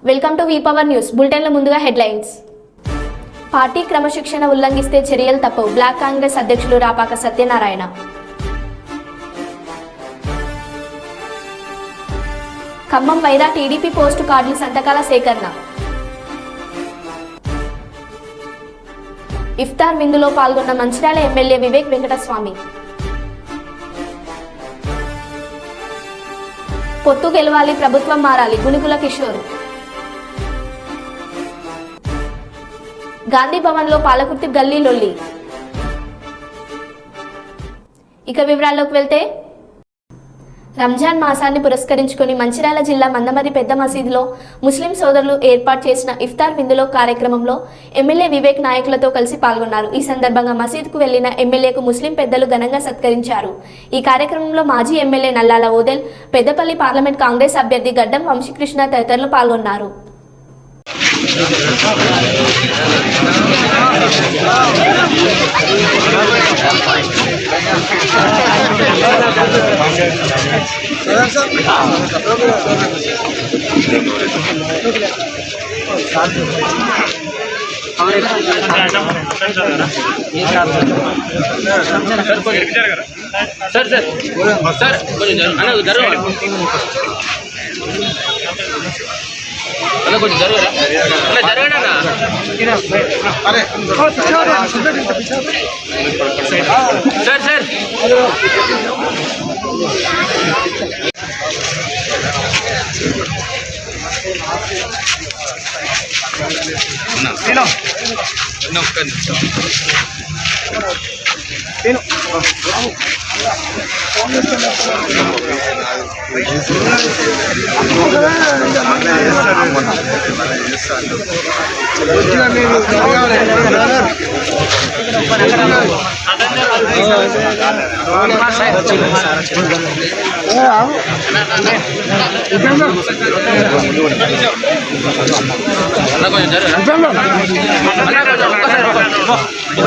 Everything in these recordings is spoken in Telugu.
Welcome to VPower news. బులెటిన్ల ముందుగా హెడ్లైన్స్. పార్టీ క్రమశిక్షణ ఉల్లంఘిస్తే చర్యలు తప్పవు. బ్లాక్ కాంగ్రెస్ అధ్యక్షులు రాపాక సత్యనారాయణ. ఖమ్మం వైరా టీడీపీ పోస్టు కార్డుల సంతకాల సేకరణ. ఇఫ్తార్ విందులో పాల్గొన్న మంచిర్యాల ఎమ్మెల్యే వివేక్ వెంకటస్వామి. పొత్తు గెలవాలి, ప్రభుత్వం మారాలి, గుణికుల కిషోర్. గాంధీ భవన్ లో పాలకుర్తి గల్లీ లొల్లి. ఇక వివరాల్లోకి వెళ్తే, రంజాన్ మాసాన్ని పురస్కరించుకుని మంచిర్యాల జిల్లా మందమర్రి పెద్ద మసీదులో ముస్లిం సోదరులు ఏర్పాటు చేసిన ఇఫ్తార్ విందులో కార్యక్రమంలో ఎమ్మెల్యే వివేక్ నాయకులతో కలిసి పాల్గొన్నారు. ఈ సందర్భంగా మసీదుకు వెళ్లిన ఎమ్మెల్యేకు ముస్లిం పెద్దలు ఘనంగా సత్కరించారు. ఈ కార్యక్రమంలో మాజీ ఎమ్మెల్యే నల్లాల ఓదెల్, పెద్దపల్లి పార్లమెంట్ కాంగ్రెస్ అభ్యర్థి గడ్డం వంశీకృష్ణ తదితరులు పాల్గొన్నారు. కొంచెం జరగరా జరగడా సార్ సార్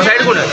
సైడ్ కూడా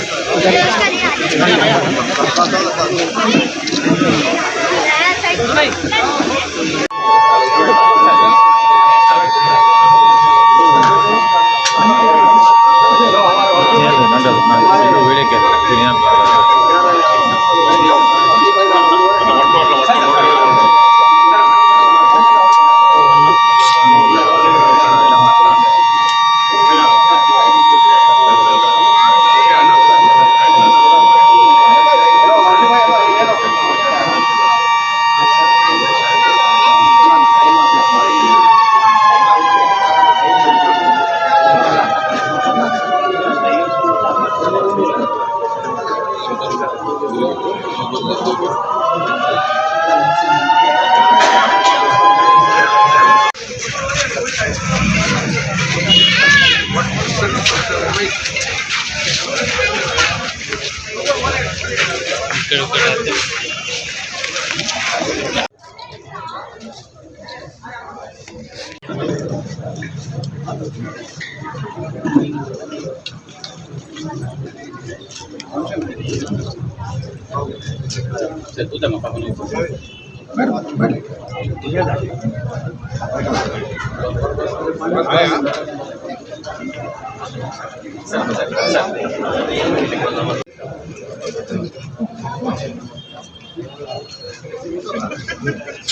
utama pa kuno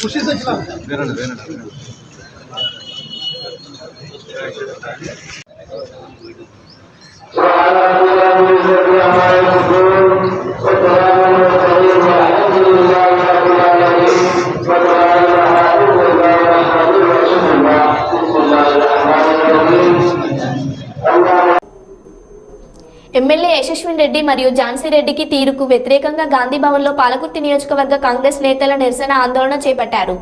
खुशी से चला ఎమ్మెల్యే యశస్విన్ రెడ్డి మరియు ఝాన్సీ రెడ్డికి తీరుకు వ్యతిరేకంగా గాంధీ భవన్లో పాలకుర్తి నియోజకవర్గ కాంగ్రెస్ నేతల నిరసన ఆందోళన చేపట్టారు.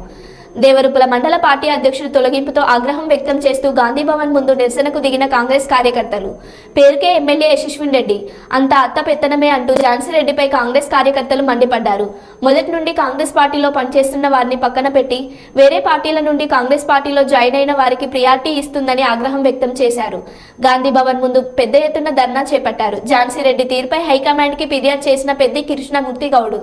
దేవరుపుల మండల పార్టీ అధ్యక్షుడు తొలగింపుతో ఆగ్రహం వ్యక్తం చేస్తూ గాంధీ భవన్ ముందు నిరసనకు దిగిన కాంగ్రెస్ కార్యకర్తలు పేరుకే ఎమ్మెల్యే యశస్విన్ రెడ్డి అంతా అత్త పెత్తనమే అంటూ ఝాన్సీ రెడ్డిపై కాంగ్రెస్ కార్యకర్తలు మండిపడ్డారు. మొదటి నుండి కాంగ్రెస్ పార్టీలో పనిచేస్తున్న వారిని పక్కన పెట్టి వేరే పార్టీల నుండి కాంగ్రెస్ పార్టీలో జాయిన్ అయిన వారికి ప్రియారిటీ ఇస్తుందని ఆగ్రహం వ్యక్తం చేశారు. గాంధీ భవన్ ముందు పెద్ద ఎత్తున ధర్నా చేపట్టారు. ఝాన్సీ రెడ్డి తీరుపై హైకమాండ్ కి ఫిర్యాదు చేసిన పెద్ది కృష్ణమూర్తి గౌడ్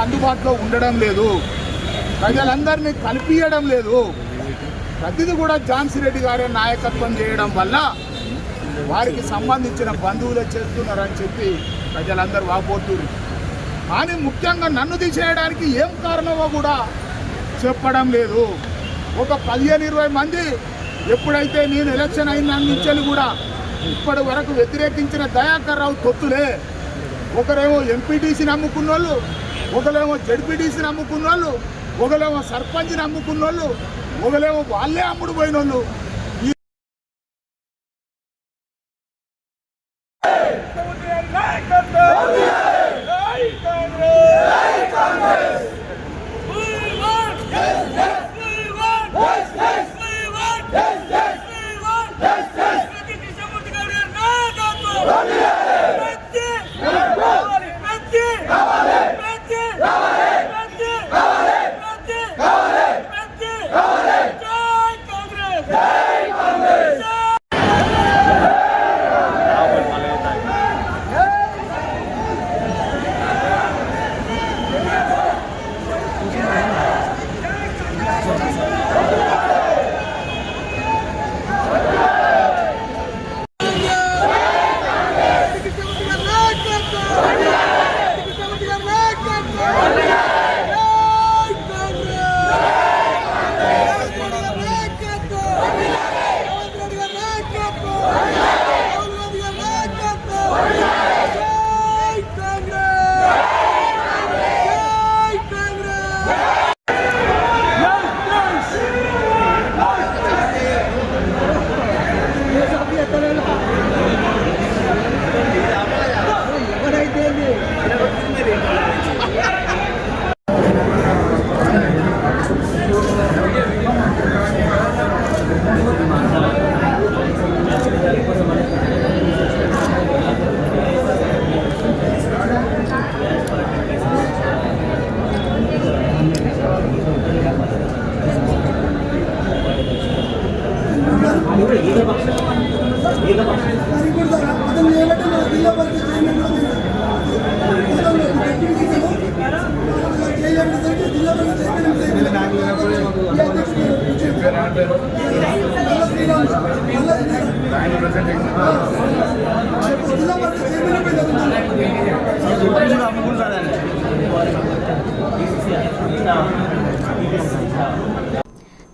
అందుబాటులో ఉండడం లేదు, ప్రజలందరినీ కల్పించడం లేదు. ప్రతిదీ కూడా ఝాన్సీ రెడ్డి గారే నాయకత్వం చేయడం వల్ల వారికి సంబంధించిన బంధువులే చేస్తున్నారని చెప్పి ప్రజలందరూ వాపోతున్నారు. కానీ ముఖ్యంగా నన్ను తీసేయడానికి ఏం కారణమో కూడా చెప్పడం లేదు. ఒక 15-20 మంది ఎప్పుడైతే నేను ఎలక్షన్ అయిన నుంచి కూడా ఇప్పటి వరకు వ్యతిరేకించిన దయాకర్ రావు తొత్తులే. ఒకరేమో ఎంపీటీసీని నమ్ముకున్న వాళ్ళు, ఒకరేమో జడ్పీటీసీని నమ్ముకున్న వాళ్ళు, ఒకరేమో సర్పంచ్ని నమ్ముకున్న వాళ్ళు, ఒకరేమో వాళ్ళే అమ్ముడు పోయిన వాళ్ళు.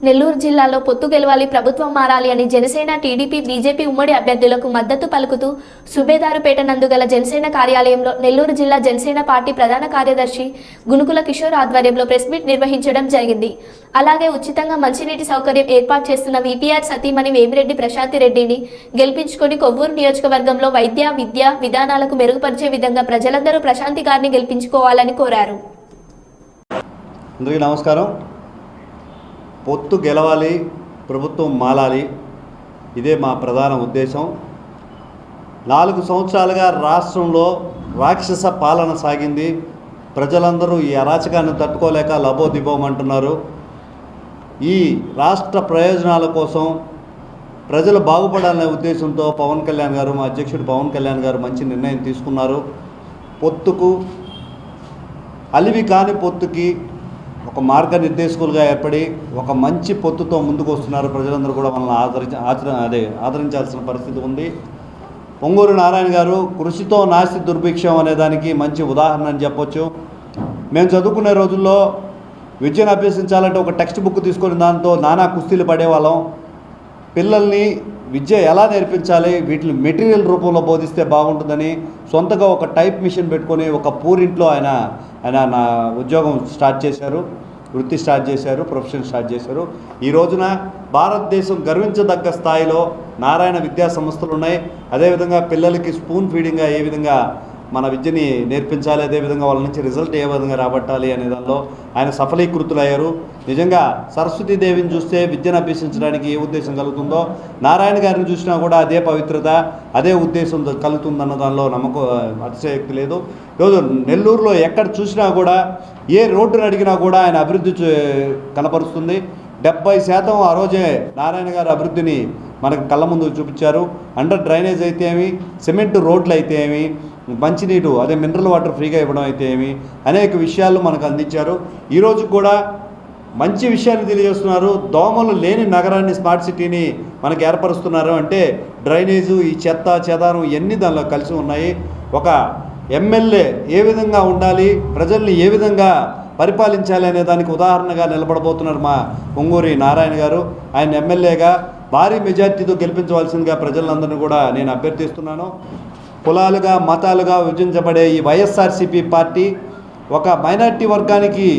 నెల్లూరు జిల్లాలో పొత్తు గెలవాలి, ప్రభుత్వం మారాలి అని జనసేన, టీడీపీ, బీజేపీ ఉమ్మడి అభ్యర్థులకు మద్దతు పలుకుతూ సుబేదారుపేట నందుగల జనసేన కార్యాలయంలో నెల్లూరు జిల్లా జనసేన పార్టీ ప్రధాన కార్యదర్శి గునుకుల కిషోర్ ఆధ్వర్యంలో ప్రెస్ మీట్ నిర్వహించడం జరిగింది. అలాగే ఉచితంగా మంచినీటి సౌకర్యం ఏర్పాటు చేస్తున్న వీపీఆర్ సతీమణి వేమిరెడ్డి ప్రశాంతి రెడ్డిని గెలిపించుకొని కొవ్వూరు నియోజకవర్గంలో వైద్య, విద్యా విధానాలకు మెరుగుపరిచే విధంగా ప్రజలందరూ ప్రశాంతి గారిని గెలిపించుకోవాలని కోరారు. అందరికీ నమస్కారం. పొత్తు గెలవాలి, ప్రభుత్వం మాలాలి, ఇదే మా ప్రధాన ఉద్దేశం. 4 సంవత్సరాలుగా రాష్ట్రంలో రాక్షస పాలన సాగింది. ప్రజలందరూ ఈ అరాచకాన్ని తట్టుకోలేక లబోదిబోమంటున్నారు. ఈ రాష్ట్ర ప్రయోజనాల కోసం ప్రజలు బాగుపడాలనే ఉద్దేశంతో పవన్ కళ్యాణ్ గారు, మా అధ్యక్షుడు పవన్ కళ్యాణ్ గారు మంచి నిర్ణయం తీసుకున్నారు. పొత్తుకు, అలివి కాని పొత్తుకి ఒక మార్గనిర్దేశకులుగా ఏర్పడి ఒక మంచి పొత్తుతో ముందుకు వస్తున్నారు. ప్రజలందరూ కూడా మనల్ని ఆదరించాల్సిన పరిస్థితి ఉంది. పొంగూరు నారాయణ గారు కృషితో నాస్తి దుర్భిక్షం అనే దానికి మంచి ఉదాహరణ అని చెప్పొచ్చు. మేము చదువుకునే రోజుల్లో విద్యను అభ్యసించాలంటే ఒక టెక్స్ట్ బుక్ తీసుకొని దాంతో నానా కుస్తీలు పడేవాళ్ళం. పిల్లల్ని విద్య ఎలా నేర్పించాలి, వీటిని మెటీరియల్ రూపంలో బోధిస్తే బాగుంటుందని సొంతగా ఒక టైప్ మిషన్ పెట్టుకొని ఒక పూరింట్లో ఆయన నా ఉద్యోగం స్టార్ట్ చేశారు, వృత్తి స్టార్ట్ చేశారు, ప్రొఫెషన్ స్టార్ట్ చేశారు. ఈ రోజున భారతదేశం గర్వించదగ్గ స్థాయిలో నారాయణ విద్యా సంస్థలు ఉన్నాయి. అదేవిధంగా పిల్లలకి స్పూన్ ఫీడింగ్గా ఏ విధంగా మన విద్యని నేర్పించాలి, అదేవిధంగా వాళ్ళ నుంచి రిజల్ట్ ఏ విధంగా రాబట్టాలి అనే దానిలో ఆయన సఫలీకృతులయ్యారు. నిజంగా సరస్వతీదేవిని చూస్తే విద్యను అభ్యసించడానికి ఏ ఉద్దేశం కలుగుతుందో నారాయణ గారిని చూసినా కూడా అదే పవిత్రత, అదే ఉద్దేశం కలుగుతుందన్న దానిలో నమ్మకం, అతిశయోక్తి లేదు. ఈరోజు నెల్లూరులో ఎక్కడ చూసినా కూడా ఏ రోడ్డును అడిగినా కూడా ఆయన అభివృద్ధి కనపరుస్తుంది. 70% ఆ రోజే నారాయణ గారు అభివృద్ధిని మనకు కళ్ళ ముందు చూపించారు. అండర్ డ్రైనేజ్ అయితే ఏమి, సిమెంట్ రోడ్లు అయితే ఏమి, మంచినీరు అదే మినరల్ వాటర్ ఫ్రీగా ఇవ్వడం అయితే ఏమి అనేక విషయాలు మనకు అందించారు. ఈరోజు కూడా మంచి విషయాలు తెలియజేస్తున్నారు. దోమలు లేని నగరాన్ని స్మార్ట్ సిటీని మనకు ఏర్పరుస్తున్నారు అంటే డ్రైనేజు, ఈ చెత్త చెదారం ఇవన్నీ దానిలో కలిసి ఉన్నాయి. ఒక ఎమ్మెల్యే ఏ విధంగా ఉండాలి, ప్రజల్ని ఏ విధంగా పరిపాలించాలి అనే దానికి ఉదాహరణగా నిలబడబోతున్నారు మా పొంగూరి నారాయణ గారు. ఆయన ఎమ్మెల్యేగా భారీ మెజార్టీతో గెలిపించవలసిందిగా ప్రజలందరినీ కూడా నేను అభ్యర్థిస్తున్నాను. కులాలుగా మతాలుగా విభజించబడే ఈ వైఎస్ఆర్సీపీ పార్టీ ఒక మైనార్టీ వర్గానికి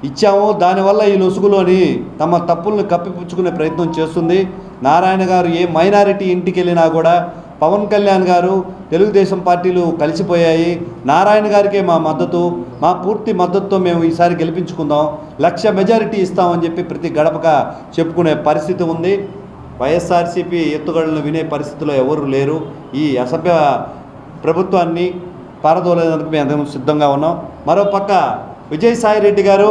ఇచ్చాము, దానివల్ల ఈ లొసుగులోని తమ తప్పులను కప్పిపుచ్చుకునే ప్రయత్నం చేస్తుంది. నారాయణ గారు ఏ మైనారిటీ ఇంటికి వెళ్ళినా కూడా పవన్ కళ్యాణ్ గారు, తెలుగుదేశం పార్టీలు కలిసిపోయాయి. నారాయణ గారికే మా మద్దతు, మా పూర్తి మద్దతుతో మేము ఈసారి గెలిపించుకుందాం, 1,00,000 మెజారిటీ ఇస్తామని చెప్పి ప్రతి గడపగా చెప్పుకునే పరిస్థితి ఉంది. వైఎస్ఆర్సీపీ ఎత్తుగడలను వినే పరిస్థితిలో ఎవరు లేరు. ఈ అసభ్య ప్రభుత్వాన్ని పారదోలేందుకు మేము అందరం సిద్ధంగా ఉన్నాం. మరోపక్క విజయసాయిరెడ్డి గారు,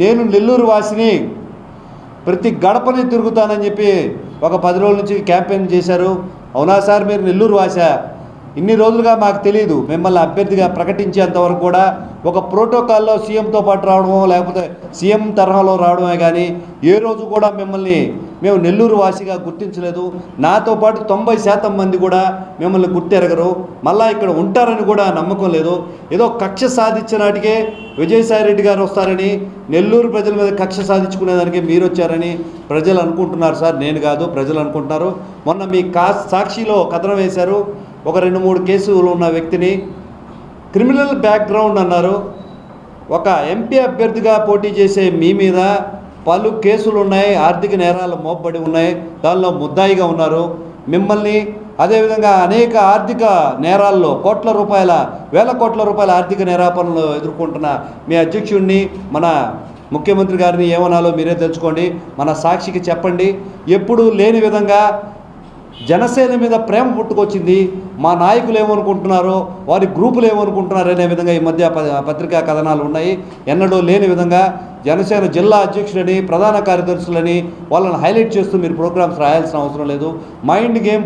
నేను నెల్లూరు వాసిని, ప్రతి గడపని తిరుగుతానని చెప్పి ఒక 10 రోజుల నుంచి క్యాంపెయిన్ చేశారు. అవునా సార్, మీరు నెల్లూరు వాసా? ఇన్ని రోజులుగా మాకు తెలియదు. మిమ్మల్ని అభ్యర్థిగా ప్రకటించేంతవరకు కూడా ఒక ప్రోటోకాల్లో సీఎంతో పాటు రావడమో లేకపోతే సీఎం తరహాలో రావడమే కానీ ఏ రోజు కూడా మిమ్మల్ని మేము నెల్లూరు వాసిగా గుర్తించలేదు. నాతో పాటు 90% మంది కూడా మిమ్మల్ని గుర్తెరగరు, మళ్ళా ఇక్కడ ఉంటారని కూడా నమ్మకం లేదు. ఏదో కక్ష సాధించిన నాటికే విజయసాయిరెడ్డి గారు వస్తారని, నెల్లూరు ప్రజల మీద కక్ష సాధించుకునేదానికి మీరు వచ్చారని ప్రజలు అనుకుంటున్నారు సార్, నేను కాదు, ప్రజలు అనుకుంటున్నారు. మొన్న మీ సాక్షిలో కథనం వేశారు. ఒక 2-3 కేసులు ఉన్న వ్యక్తిని క్రిమినల్ బ్యాక్గ్రౌండ్ అన్నారు. ఒక ఎంపీ అభ్యర్థిగా పోటీ చేసే మీ మీద పలు కేసులు ఉన్నాయి, ఆర్థిక నేరాలు మోపబడి ఉన్నాయి, దానిలో ముద్దాయిగా ఉన్నారు. మిమ్మల్ని అదేవిధంగా అనేక ఆర్థిక నేరాల్లో వేల కోట్ల రూపాయల ఆర్థిక నేరాపణలు ఎదుర్కొంటున్న మీ అధ్యక్షుడిని, మన ముఖ్యమంత్రి గారిని ఏమనాలో మీరే తెలుసుకోండి. మన సాక్షికి చెప్పండి. ఎప్పుడూ లేని విధంగా జనసేన మీద ప్రేమ పుట్టుకొచ్చింది. మా నాయకులు ఏమనుకుంటున్నారో, వారి గ్రూపులు ఏమనుకుంటున్నారో అనే విధంగా ఈ మధ్య పత్రికా కథనాలు ఉన్నాయి. ఎన్నడూ లేని విధంగా జనసేన జిల్లా అధ్యక్షులని, ప్రధాన కార్యదర్శులని వాళ్ళని హైలైట్ చేస్తూ మీరు ప్రోగ్రామ్స్ రాయాల్సిన అవసరం లేదు. Mind game.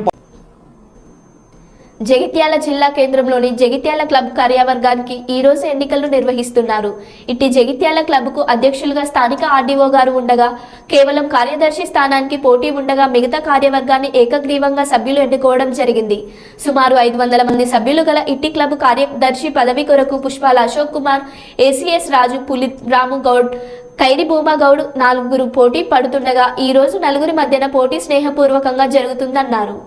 జగిత్యాల జిల్లా కేంద్రంలోని జగిత్యాల క్లబ్ కార్యవర్గానికి ఈ రోజు ఎన్నికలు నిర్వహిస్తున్నారు. ఇట్టి జగిత్యాల క్లబ్కు అధ్యక్షులుగా స్థానిక ఆర్డీఓ గారు ఉండగా, కేవలం కార్యదర్శి స్థానానికి పోటీ ఉండగా మిగతా కార్యవర్గాన్ని ఏకగ్రీవంగా సభ్యులు ఎన్నుకోవడం జరిగింది. సుమారు 500 మంది సభ్యులు గల ఇట్టి క్లబ్ కార్యదర్శి పదవి కొరకు పుష్పాల అశోక్ కుమార్, ఏసీఎస్ రాజు, పులి రాము గౌడ్, కైరి భూమా గౌడ్ 4 పోటీ పడుతుండగా ఈ రోజు 4 మధ్యన పోటీ స్నేహపూర్వకంగా జరుగుతుందన్నారు.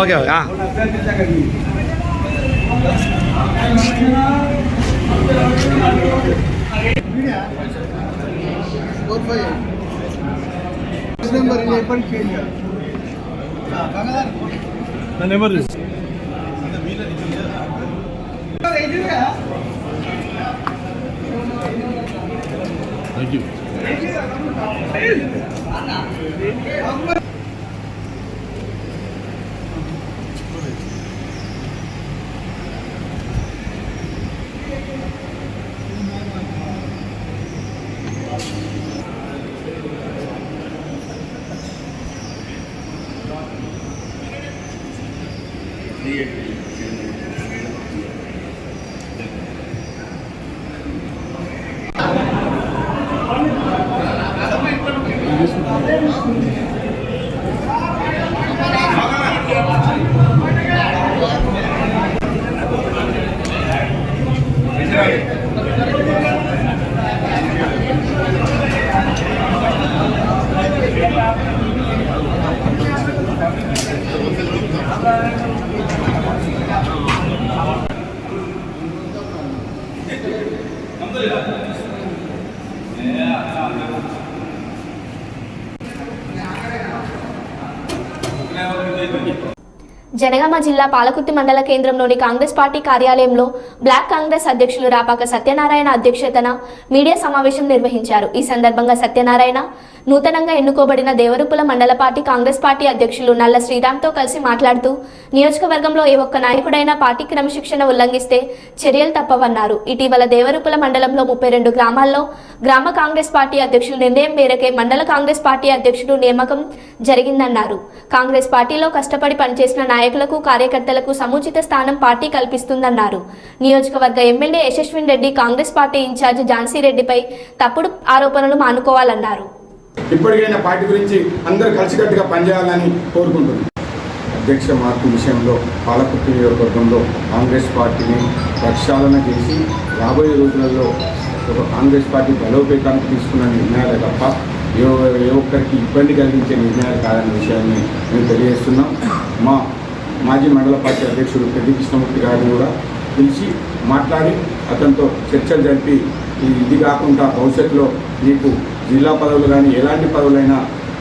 ఓకే నెంబర్ ఎప్పటికీ జనగామ జిల్లా పాలకుర్తి మండల కేంద్రంలోని కాంగ్రెస్ పార్టీ కార్యాలయంలో బ్లాక్ కాంగ్రెస్ అధ్యక్షులు రాపాక సత్యనారాయణ అధ్యక్షతన మీడియా సమావేశం నిర్వహించారు. ఈ సందర్భంగా సత్యనారాయణ నూతనంగా ఎన్నుకోబడిన దేవరుపుల మండల పార్టీ కాంగ్రెస్ పార్టీ అధ్యక్షులు నల్ల శ్రీరామ్తో కలిసి మాట్లాడుతూ నియోజకవర్గంలో ఏ ఒక్క నాయకుడైనా పార్టీ క్రమశిక్షణ ఉల్లంఘిస్తే చర్యలు తప్పవన్నారు. ఇటీవల దేవరుపుల మండలంలో 32 గ్రామాల్లో గ్రామ కాంగ్రెస్ పార్టీ అధ్యక్షుల నిర్ణయం మేరకే మండల కాంగ్రెస్ పార్టీ అధ్యక్షుడు నియామకం జరిగిందన్నారు. కాంగ్రెస్ పార్టీలో కష్టపడి పనిచేసిన నాయకులకు కార్యకర్తలకు సముచిత స్థానం పార్టీ కల్పిస్తుందన్నారు. నియోజకవర్గ MLA Yashaswin Reddy Congress party incharge Jhansi రెడ్డిపై తప్పుడు ఆరోపణలు మానుకోవాలన్నారు. ఇప్పటికైనా పార్టీ గురించి అందరూ కలిసికట్టుగా పనిచేయాలని కోరుకుంటున్నాను. అధ్యక్ష మార్పు విషయంలో పాలకుర్తి నియోజకవర్గంలో కాంగ్రెస్ పార్టీని ప్రక్షాళన చేసి రాబోయే రోజులలో కాంగ్రెస్ పార్టీ బలోపేతానికి తీసుకున్న నిర్ణయాలే తప్ప ఏ ఒక్కరికి ఇబ్బంది కలిగించే నిర్ణయాలు కాదనే విషయాన్ని మేము తెలియజేస్తున్నాం. మా మాజీ మండల పార్టీ అధ్యక్షుడు పెద్ది కృష్ణమూర్తి గారిని కూడా పిలిచి మాట్లాడి అతనితో చర్చలు జరిపి ఇది కాకుండా భవిష్యత్తులో నీకు జిల్లా పదవులు కానీ ఎలాంటి పదవులైనా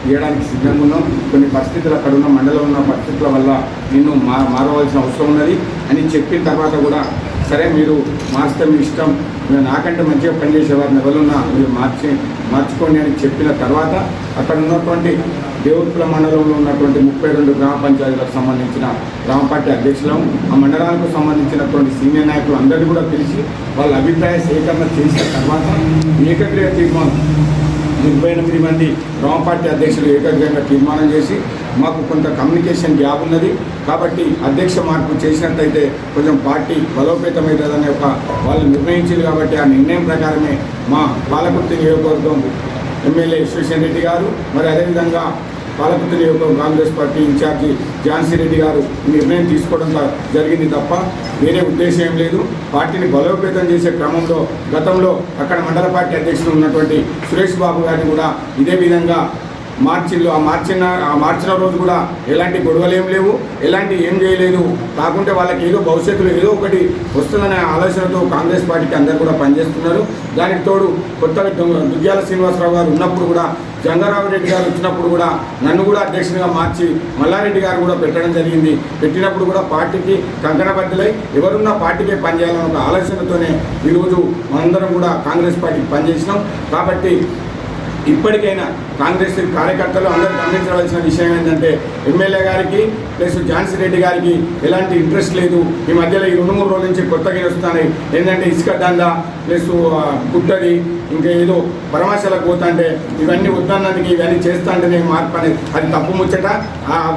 ఇవ్వడానికి సిద్ధంగా ఉన్నాం. కొన్ని పరిస్థితులు అక్కడ ఉన్న మండలం ఉన్న పరిస్థితుల వల్ల నిన్ను మారవలసిన అవసరం ఉన్నది అని చెప్పిన తర్వాత కూడా సరే మీరు మార్చితే మీ ఇష్టం, మీరు నాకంటే మంచిగా పనిచేసే వారిని ఎవరున్నా మీరు మార్చుకోండి అని చెప్పిన తర్వాత అక్కడ ఉన్నటువంటి దేవరుపుల మండలంలో ఉన్నటువంటి 32 గ్రామ పంచాయతీలకు సంబంధించిన గ్రామ పార్టీ అధ్యక్షులను ఆ మండలాలకు సంబంధించినటువంటి సీనియర్ నాయకులు అందరినీ కూడా పిలిచి వాళ్ళ అభిప్రాయ సేకరణ చేసిన తర్వాత ఏకగ్రీవ తీర్మానం 28 మంది గ్రామ పార్టీ అధ్యక్షులు ఏకగ్రీవంగా తీర్మానం చేసి మాకు కొంత కమ్యూనికేషన్ గ్యాప్ ఉన్నది కాబట్టి అధ్యక్ష మార్పు చేసినట్టయితే కొంచెం పార్టీ బలోపేతమవుతుందనే ఒక వాళ్ళు నిర్ణయించారు. కాబట్టి ఆ నిర్ణయం ప్రకారమే మా పాలకుర్తి నియోజకవర్గం ఎమ్మెల్యే యశస్విన్ రెడ్డి గారు మరి అదేవిధంగా పాలకుర్తి నియోజకవర్గం కాంగ్రెస్ పార్టీ ఇన్ఛార్జి ఝాన్సీ రెడ్డి గారు నిర్ణయం తీసుకోవడం జరిగింది తప్ప వేరే ఉద్దేశం ఏం లేదు. పార్టీని బలోపేతం చేసే క్రమంలో గతంలో అక్కడ మండల పార్టీ అధ్యక్షులు ఉన్నటువంటి సురేష్ బాబు గారిని కూడా ఇదే విధంగా మార్చిన రోజు కూడా ఎలాంటి గొడవలు ఏం లేవు, ఎలాంటి ఏం చేయలేదు. కాకుంటే వాళ్ళకి ఏదో భవిష్యత్తులో ఏదో ఒకటి వస్తుందనే ఆలోచనతో కాంగ్రెస్ పార్టీకి అందరూ కూడా పనిచేస్తున్నారు. దానికి తోడు కొత్తగా దుగ్గ్యాల శ్రీనివాసరావు గారు ఉన్నప్పుడు కూడా జంగారావు రెడ్డి గారు వచ్చినప్పుడు కూడా నన్ను కూడా అధ్యక్షునిగా మార్చి మల్లారెడ్డి గారు కూడా పెట్టడం జరిగింది. పెట్టినప్పుడు కూడా పార్టీకి కంకణబద్ధులై ఎవరున్నా పార్టీకే పనిచేయాలన్న ఒక ఆలోచనతోనే ఈరోజు మనందరం కూడా కాంగ్రెస్ పార్టీకి పనిచేసినాం. కాబట్టి ఇప్పటికైనా కాంగ్రెస్ కార్యకర్తలు అందరూ గమనించవలసిన విషయం ఏంటంటే ఎమ్మెల్యే గారికి ప్లస్ ఝాన్సీ రెడ్డి గారికి ఎలాంటి ఇంట్రెస్ట్ లేదు. ఈ మధ్యలో ఈ 2-3 రోజుల నుంచి కొత్తగా వస్తున్నాయి ఏంటంటే ఇసుక దందా ప్లస్ గుట్టది ఇంకా ఏదో పరామర్శలకు పోతుంటే ఇవన్నీ వద్దన్నందుకు ఇవన్నీ చేస్తాంటేనే మార్పు అనేది అది తప్పు ముచ్చట.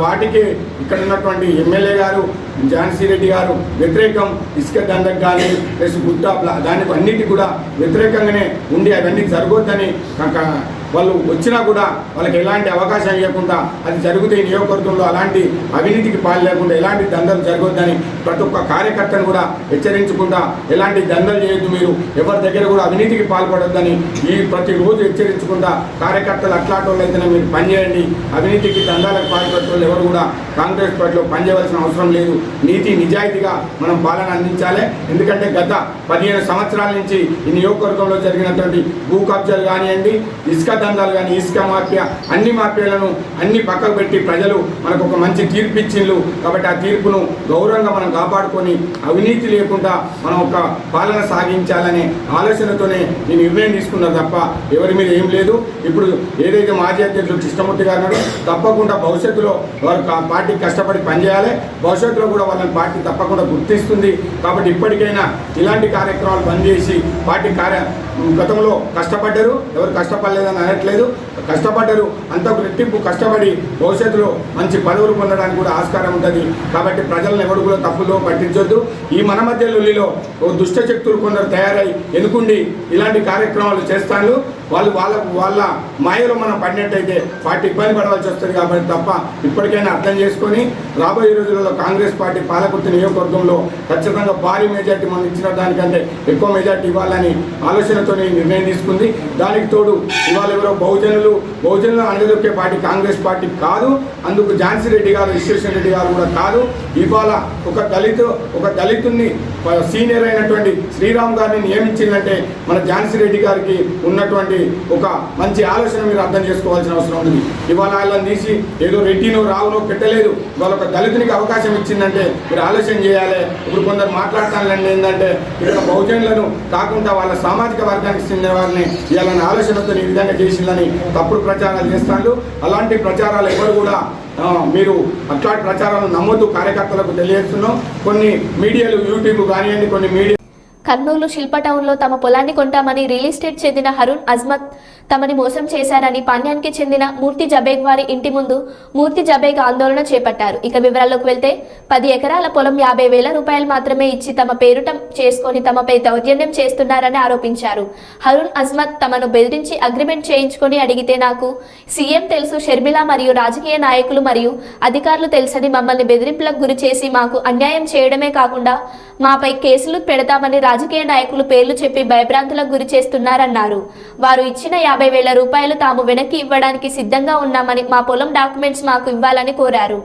వాటికి ఇక్కడ ఉన్నటువంటి ఎమ్మెల్యే గారు ఝాన్సీ రెడ్డి గారు వ్యతిరేకం ఇసుక దండకు కానీ ప్లస్ గుట్ట దానికి అన్నిటికీ కూడా వ్యతిరేకంగానే ఉండి అవన్నీ జరగొద్దని వాళ్ళు వచ్చినా కూడా వాళ్ళకి ఎలాంటి అవకాశం ఇవ్వకుండా అది జరిగితే నియోజకవర్గంలో అలాంటి అవినీతికి పాలు లేకుండా ఎలాంటి దందలు జరగొద్దని ప్రతి ఒక్క కార్యకర్తను కూడా హెచ్చరించకుండా ఎలాంటి దందలు చేయొద్దు, మీరు ఎవరి దగ్గర కూడా అవినీతికి పాల్పడొద్దని ప్రతిరోజు హెచ్చరించకుండా కార్యకర్తలు అట్లాంటి వాళ్ళు అయితేనే మీరు పనిచేయండి. అవినీతికి దందాలకు పాల్పడే ఎవరు కూడా కాంగ్రెస్ పార్టీలో పనిచేయవలసిన అవసరం లేదు. నీతి నిజాయితీగా మనం పాలన అందించాలి. ఎందుకంటే గత 15 సంవత్సరాల నుంచి ఈ నియోజకవర్గంలో జరిగినటువంటి భూ కబ్జాలు కానివ్వండి, ఇసుక దందాలు కానీ ఇసుక మాఫియా అన్ని మాఫియాలను అన్ని పక్కకు పెట్టి ప్రజలు మనకు ఒక మంచి తీర్పు ఇచ్చిండ్రు. కాబట్టి ఆ తీర్పును గౌరవంగా మనం కాపాడుకొని అవినీతి లేకుండా మనం ఒక పాలన సాగించాలనే ఆలోచనతోనే ఈ నిర్ణయం తీసుకున్నారు తప్ప ఎవరి మీద ఏం లేదు. ఇప్పుడు ఏదైతే మాజీ అధ్యక్షుడు కృష్ణమూర్తి గారు ఉన్నారో తప్పకుండా భవిష్యత్తులో వారు పార్టీకి కష్టపడి పనిచేయాలి. భవిష్యత్తులో కూడా వాళ్ళని పార్టీ తప్పకుండా గుర్తిస్తుంది. కాబట్టి ఇప్పటికైనా ఇలాంటి కార్యక్రమాలు బంద్ చేసి పార్టీ గతంలో కష్టపడ్డారు, ఎవరు కష్టపడలేదని అనట్లేదు, కష్టపడ్డారు, అంతకు రెట్టింపు కష్టపడి భవిష్యత్తులో మంచి పదవులు పొందడానికి కూడా ఆస్కారం ఉంటుంది. కాబట్టి ప్రజలను ఎవరు కూడా తప్పులో పట్టించొద్దు. ఈ మన మధ్య లొల్లిలో దుష్ట శక్తులు కొందరు తయారై ఎన్నుకుండి ఇలాంటి కార్యక్రమాలు చేస్తాను. వాళ్ళ మాయలో మనం పడినట్టయితే పార్టీ ఇబ్బంది పడవలసి వస్తుంది. కాబట్టి తప్ప ఇప్పటికైనా అర్థం చేసుకొని రాబోయే రోజులలో కాంగ్రెస్ పార్టీ పాలకుర్తి నియోజకవర్గంలో ఖచ్చితంగా భారీ మెజార్టీ మనం ఇచ్చిన దానికంటే ఎక్కువ మెజార్టీ ఇవ్వాలని ఆలోచనతో నిర్ణయం తీసుకుంది. దానికి తోడు ఇవాళ ఎవరో బహుజనులు అణగదొక్కే పార్టీ కాంగ్రెస్ పార్టీ కాదు. అందుకు ఝాన్సీ రెడ్డి గారు, విశ్వేశ్వర రెడ్డి గారు కూడా కాదు. ఇవాళ ఒక దళితుడిని సీనియర్ అయినటువంటి శ్రీరామ్ గారిని నియమించిందంటే మన ఝాన్సీ రెడ్డి గారికి ఉన్నటువంటి ఒక మంచి ఆలోచన మీరు అర్థం చేసుకోవాల్సిన అవసరం ఉంది. ఇవాళ వాళ్ళని తీసి ఏదో రెడ్డినో రావునో పెట్టలేదు. ఇవాళ ఒక దళితునికి అవకాశం ఇచ్చిందంటే మీరు ఆలోచన చేయాలి. ఇప్పుడు కొందరు మాట్లాడతానులేండి ఏంటంటే ఇక్కడ బహుజనులను కాకుండా వాళ్ళ సామాజిక వర్గానికి చెందిన వారిని ఇవాళ ఆలోచనతో ఈ విధంగా చేసిందని తప్పుడు ప్రచారాలు చేస్తాడు. అలాంటి ప్రచారాలు ఎవరు కూడా మీరు అట్లాంటి ప్రచారాలను నమ్మొద్దు. కార్యకర్తలకు తెలియజేస్తున్నాం. కొన్ని మీడియాలు యూట్యూబ్ కానివ్వండి, కొన్ని మీడియా కర్నూలు శిల్ప టౌన్లో తమ పొలాన్ని కొంటామని రియల్ ఎస్టేట్ చెందిన హరుణ్ అజ్మత్ తమని మోసం చేశారని పాణ్యానికి చెందిన మూర్తి జబేగ్ వారి ఇంటి ముందు మూర్తి జబేగ్ ఆందోళన చేపట్టారు. ఇక వివరాల్లోకి వెళ్తే 10 ఎకరాల పొలం 50,000 రూపాయలు మాత్రమే ఇచ్చి తమ పేరుట చేసుకొని తమపై దౌర్జన్యం చేస్తున్నారని ఆరోపించారు. హరుణ్ అజ్మత్ తమను బెదిరించి అగ్రిమెంట్ చేయించుకొని అడిగితే నాకు సీఎం తెలుసు, షర్మిల మరియు రాజకీయ నాయకులు మరియు అధికారులు తెలుసని మమ్మల్ని బెదిరింపులకు గురి చేసి మాకు అన్యాయం చేయడమే కాకుండా మాపై కేసులు పెడతామని రాజకీయ నాయకులు పేర్లు చెప్పి భయభ్రాంతులకు గురి చేస్తున్నారన్నారు. వారు ఇచ్చిన 50,000 రూపాయలు తాము వెనక్కి ఇవ్వడానికి సిద్ధంగా ఉన్నామని, మా పొలం డాక్యుమెంట్స్ మాకు ఇవ్వాలని కోరారు.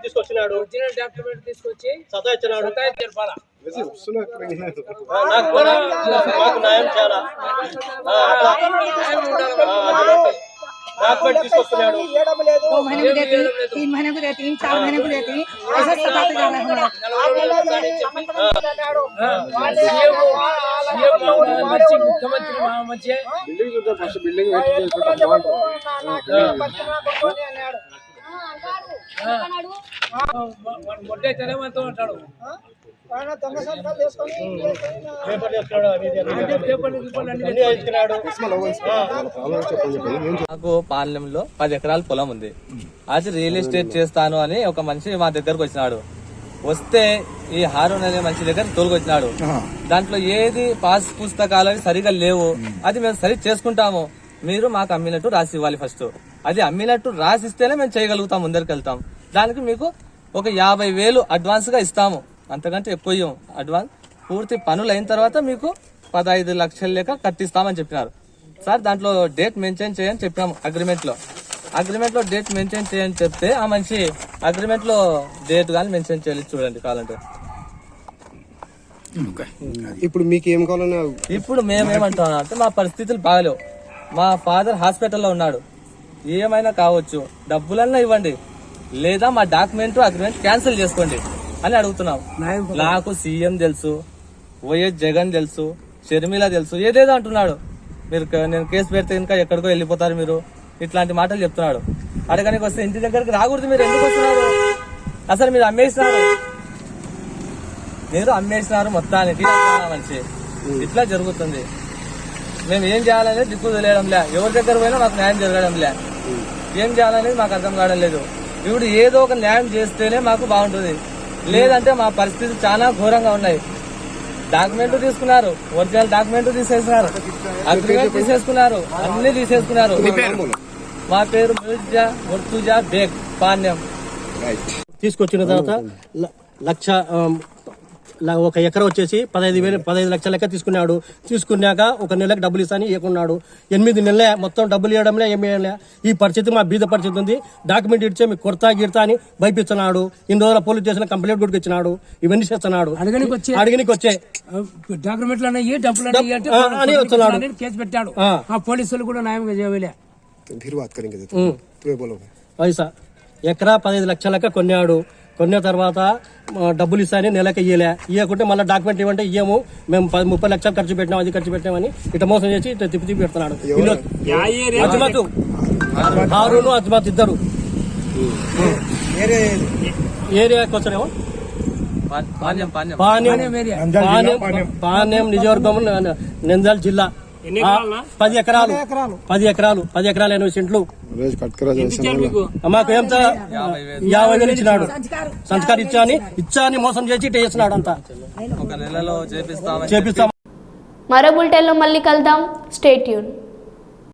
తీసుకొచ్చినాడు, తీసుకొచ్చి మాకు న్యాయం చేయాలా, తీసుకొస్తున్నాడు. 2 महीने को देती, 3 महीने को देती, 4 महीने को देती, ऐसा सताते जा रहे हैं. मुख्यमंत्री నాకు పాలెంలో 10 ఎకరాల పొలం ఉంది. అది రియల్ ఎస్టేట్ చేస్తాను అని ఒక మనిషి మా దగ్గరకు వచ్చినాడు. వస్తే ఈ హారూన్ అనే మనిషి దగ్గర తోలుకొచ్చినాడు. దాంట్లో ఏది పాస్ పుస్తకాలు సరిగా లేవు, అది మేము సరి చేసుకుంటాము, మీరు మాకు అమ్మినట్టు రాసి ఇవ్వాలి. ఫస్ట్ అది అమ్మినట్టు రాసిస్తేనే మేము చేయగలుగుతాం, ముందరికి వెళ్తాం. దానికి మీకు ఒక 50,000 అడ్వాన్స్ గా ఇస్తాము, అంతకంటే ఎక్కువ ఇవ్వం. అడ్వాన్స్ పూర్తి పనులు అయిన తర్వాత మీకు 15 లక్షల లెక్క కట్టిస్తామని చెప్పినారు. సార్ దాంట్లో డేట్ మెన్షన్ చేయని చెప్పినాము. అగ్రిమెంట్ లో డేట్ మెన్షన్ చేయని చెప్తే ఆ మనిషి అగ్రిమెంట్ లో డేట్ కానీ మెన్షన్ చేయాలి. చూడండి కావాలంటే. ఇప్పుడు మీకు ఏం కావాలన్నా ఇప్పుడు మేమేమంటున్నాం అంటే మా పరిస్థితులు బాగలేవు, మా ఫాదర్ హాస్పిటల్లో ఉన్నాడు, ఏమైనా కావచ్చు, డబ్బులన్నా ఇవ్వండి, లేదా మా డాక్యుమెంట్ అగ్రిమెంట్ క్యాన్సిల్ చేసుకోండి అని అడుగుతున్నాం. నాకు సీఎం తెలుసు, వైఎస్ జగన్ తెలుసు, షర్మిల తెలుసు, ఏదేదో అంటున్నాడు. మీరు నేను కేసు పెడితే ఇంకా ఎక్కడికో వెళ్ళిపోతారు మీరు, ఇట్లాంటి మాటలు చెప్తున్నాడు. అడగడానికి వస్తే ఇంటి దగ్గరికి రాకూడదు, మీరు ఎందుకు వస్తున్నారు, అసలు మీరు అమ్మేసినారు మొత్తానికి మంచి ఇట్లా జరుగుతుంది. మేము ఏం చేయాలనేది దిక్కు తెలియడంలే, ఎవరి దగ్గర పోయినా మాకు న్యాయం జరగడంలే, ఏం చేయాలనేది మాకు అర్థం కావడం లేదు. ఇప్పుడు ఏదో ఒక న్యాయం చేస్తేనే మాకు బాగుంటుంది, లేదంటే మా పరిస్థితి చాలా ఘోరంగా ఉన్నాయి. డాక్యుమెంట్ తీసుకున్నారు, ఒరిజినల్ డాక్యుమెంట్ తీసేసినారు, అగ్రిమెంట్ తీసేసుకున్నారు, అన్ని తీసేసుకున్నారు. మా పేరు ముర్తుజా బేగ్ పాణ్యం. తీసుకొచ్చిన తర్వాత ఒక ఎకరం వచ్చేసి 15 లక్షల లెక్క తీసుకున్నాక ఒక నెలకు డబ్బులు ఇస్తాను ఇవ్వకున్నాడు. 8 నెలలే మొత్తం డబ్బులు ఇవ్వడంలే ఏమి ఇవ్వలే. ఈ పరిస్థితి మా బీద పరిస్థితి ఉంది. డాక్యుమెంట్ ఇచ్చే మీకు కొడతా గిడతా అని భయపిస్తున్నాడు. ఇన్ని రోజుల పోలీస్ స్టేషన్ కంప్లైంట్ కూడా ఇచ్చినాడు. ఇవన్నీ చేస్తున్నాడు. అడిగనికి వచ్చే డాక్యుమెంట్లు అని వస్తున్నాడు. కేసు పెట్టాడు. ఆ పోలీసులు కూడా న్యాయంగా చేయలే. పైసా ఎకరా 15 లక్షలక కొన్నాడు. కొన్న తర్వాత డబ్బులు ఇస్తాయని నెలకి ఇవ్వకుంటే మళ్ళీ డాక్యుమెంట్ ఇవ్వంటే ఇయ్యము, మేము 30 లక్షలు ఖర్చు పెట్టినాం, అది ఖర్చు పెట్టామని ఇట్లా మోసం చేసి ఇట్లా తిప్పి పెడుతున్నాడు. అజ్మత్ హారూను అజ్మత్ ఇద్దరు ఏరియాకి వచ్చారేమో పాణ్యం నియోజకవర్గం నంద్యాల జిల్లా. 10 ఎకరాలు 8 సెంట్లు. మాకు ఎంత 50,000 ఇచ్చినాడు. సంస్కారం ఇచ్చాని మోసం చేసి ఇట్లా చేసినాడు. అంతా ఒక నెలలో చేపిస్తాం. మరో బులెటిన్లో మళ్ళీ కలుద్దాం. Stay tune.